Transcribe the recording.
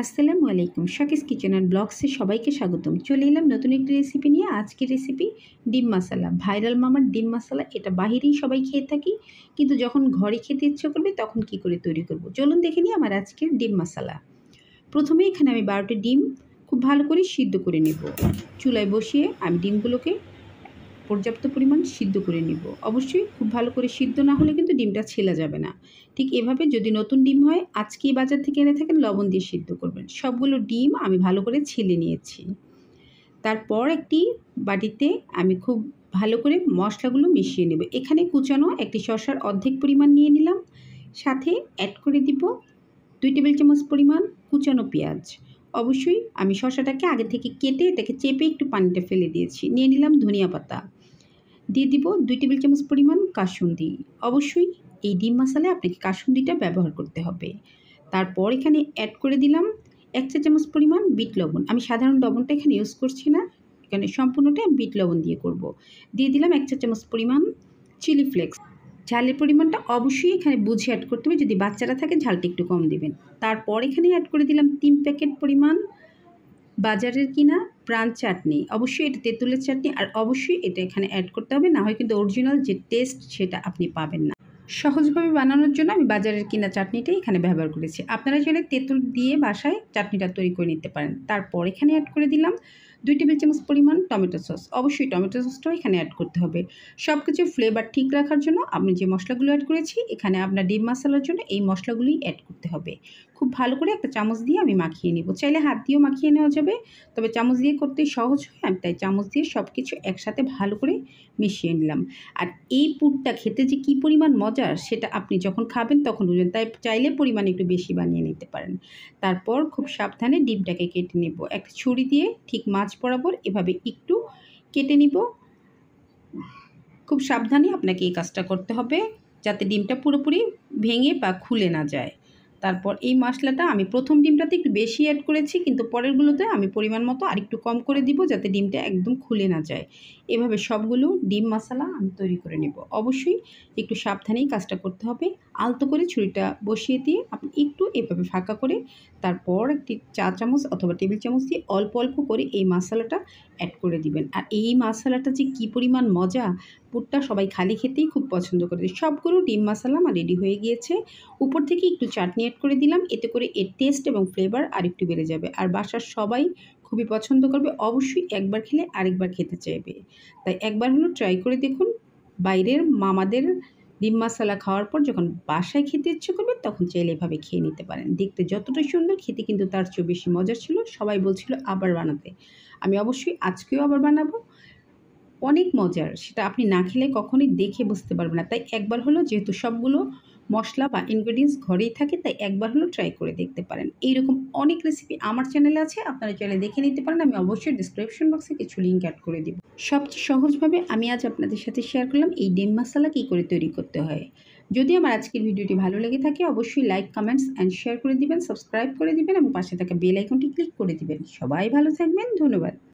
আসসালামু আলাইকুম, শাকিস kitchen and ব্লগসে সবাইকে স্বাগতম। চলে এলাম নতুন একটি রেসিপি নিয়ে। আজকের রেসিপি ডিম মশলা, ভাইরাল মামার ডিম মশলা। এটা বাহিরেই সবাই খেয়ে থাকি, কিন্তু যখন ঘরে খেতে ইচ্ছে করবে তখন কি করে তৈরি করব, চলুন দেখে নিই আমার আজকের ডিম মশলা। প্রথমে এখানে আমি 12টি ডিম খুব ভালো করে সিদ্ধ করে নেব। চুলায় বসিয়ে আমি ডিমগুলোকে পর্যাপ্ত পরিমাণ সিদ্ধ করে নিব। অবশ্যই খুব ভালো করে সিদ্ধ না হলে কিন্তু ডিমটা ছেলা যাবে না। ঠিক এভাবে যদি নতুন ডিম হয়, আজকেই বাজার থেকে এনে থাকেন, লবণ দিয়ে সিদ্ধ করবেন। সবগুলো ডিম আমি ভালো করে ছিলে নিয়েছি। তারপর একটি বাটিতে আমি খুব ভালো করে মশলাগুলো মিশিয়ে নেব। এখানে কুচানো একটি শসার অর্ধেক পরিমাণ নিয়ে নিলাম। সাথে অ্যাড করে দিব 2 টেবিল চামচ পরিমাণ কুচানো পেঁয়াজ। অবশ্যই আমি শসাটাকে আগে থেকে কেটে এটাকে চেপে একটু পানিটা ফেলে দিয়েছি। নিয়ে নিলাম ধনিয়া পাতা। দিয়ে দিব 2 টেবিল চামচ পরিমাণ কাসুন্দি। অবশ্যই এই ডিম মশলায় আপনাকে কাসুন্দিটা ব্যবহার করতে হবে। তারপর এখানে অ্যাড করে দিলাম 1 চা চামচ পরিমাণ বিট লবণ। আমি সাধারণ লবণটা এখানে ইউজ করছি না, এখানে সম্পূর্ণটা বিট লবণ দিয়ে করব। দিয়ে দিলাম 1 চা চামচ পরিমাণ চিলি ফ্লেক্স। ঝালের পরিমাণটা অবশ্যই এখানে বুঝে অ্যাড করতে হবে, যদি বাচ্চারা থাকে ঝালটা একটু কম দিবেন। তারপর এখানে অ্যাড করে দিলাম 3 প্যাকেট পরিমাণ বাজারের কিনা প্রাণ চাটনি। অবশ্যই এটা তেঁতুলের চাটনি, আর অবশ্যই এটা এখানে অ্যাড করতে হবে, না হয় কিন্তু অরিজিনাল যে টেস্ট সেটা আপনি পাবেন না। সহজভাবে বানানোর জন্য আমি বাজারের কিনা চাটনিটাই এখানে ব্যবহার করেছি। আপনারা চাইলে তেঁতুল দিয়ে বাসায় চাটনিটা তৈরি করে নিতে পারেন। তারপর এখানে অ্যাড করে দিলাম 2 টেবিল চামচ পরিমাণ টমেটো সস। অবশ্যই টমেটো সসটাও এখানে অ্যাড করতে হবে। সব কিছু ফ্লেভার ঠিক রাখার জন্য আমি যে মশলাগুলো অ্যাড করেছি, এখানে আপনার ডিম মশলার জন্য এই মশলাগুলোই অ্যাড করতে হবে। খুব ভালো করে একটা চামচ দিয়ে আমি মাখিয়ে নেব। চাইলে হাত দিয়েও মাখিয়ে নেওয়া যাবে, তবে চামচ দিয়ে করতে সহজ হয়, আমি তাই চামচ দিয়ে সব কিছু একসাথে ভালো করে মিশিয়ে নিলাম। আর এই পুরটা খেতে যে কী পরিমাণ মজার সেটা আপনি যখন খাবেন তখন বুঝবেন, তাই চাইলে পরিমাণ একটু বেশি বানিয়ে নিতে পারেন। তারপর খুব সাবধানে ডিমটাকে কেটে নেব। একটা ছুরি দিয়ে ঠিক মাছ বরাবর এভাবে একটু কেটে নিব। খুব সাবধানে আপনাকে এই কাজটা করতে হবে, যাতে ডিমটা পুরোপুরি ভেঙে বা খুলে না যায়। তারপর এই মশলাটা আমি প্রথম ডিমটাতে একটু বেশি অ্যাড করেছি, কিন্তু পরেরগুলোতে আমি পরিমাণ মতো আরেকটু কম করে দিব, যাতে ডিমটা একদম খুলে না যায়। এভাবে সবগুলো ডিম মশলা আমি তৈরি করে নেব। অবশ্যই একটু সাবধানেই কাজটা করতে হবে। আলতো করে ছুরিটা বসিয়ে দিয়ে আপনি একটু এভাবে ফাঁকা করে তারপর একটি চা চামচ অথবা টেবিল চামচ দিয়ে অল্প অল্প করে এই মশলাটা অ্যাড করে দিবেন। আর এই মশলাটা যে কী পরিমাণ মজা, পুরটা সবাই খালি খেতেই খুব পছন্দ করে। সবগুলো ডিম মশলা আমার রেডি হয়ে গিয়েছে। উপর থেকে একটু চাটনি অ্যাড করে দিলাম, এতে করে এর টেস্ট এবং ফ্লেভার আরেকটু বেড়ে যাবে। আর বাসার সবাই খুবই পছন্দ করবে। অবশ্যই একবার খেলে আরেকবার খেতে চাইবে। তাই একবার হলো ট্রাই করে দেখুন। বাইরের মামাদের ডিম মশলা খাওয়ার পর যখন বাসায় খেতে ইচ্ছে করবে তখন চাইলে এভাবে খেয়ে নিতে পারেন। দেখতে যতটা সুন্দর, খেতে কিন্তু তার চেয়েও বেশি মজার ছিল। সবাই বলছিল আবার বানাতে। আমি অবশ্যই আজকেও আবার বানাবো। অনেক মজার, সেটা আপনি না খেলে কখনোই দেখে বুঝতে পারবেন না। তাই একবার হলো, যেহেতু সবগুলো মশলা বা ইনগ্রেডিয়েন্টস ঘরেই থাকে, তাই একবার হলো ট্রাই করে দেখতে পারেন। এইরকম অনেক রেসিপি আমার চ্যানেলে আছে, আপনারা চাইলে দেখে নিতে পারেন। আমি অবশ্যই ডিসক্রিপশন বক্সে কিছু লিঙ্ক অ্যাড করে দিব। সবচেয়ে সহজভাবে আমি আজ আপনাদের সাথে শেয়ার করলাম এই ডিম মশলা কী করে তৈরি করতে হয়। যদি আমার আজকের ভিডিওটি ভালো লেগে থাকে, অবশ্যই লাইক, কমেন্টস অ্যান্ড শেয়ার করে দিবেন, সাবস্ক্রাইব করে দিবেন এবং পাশে থাকা বেল আইকনটি ক্লিক করে দিবেন। সবাই ভালো থাকবেন, ধন্যবাদ।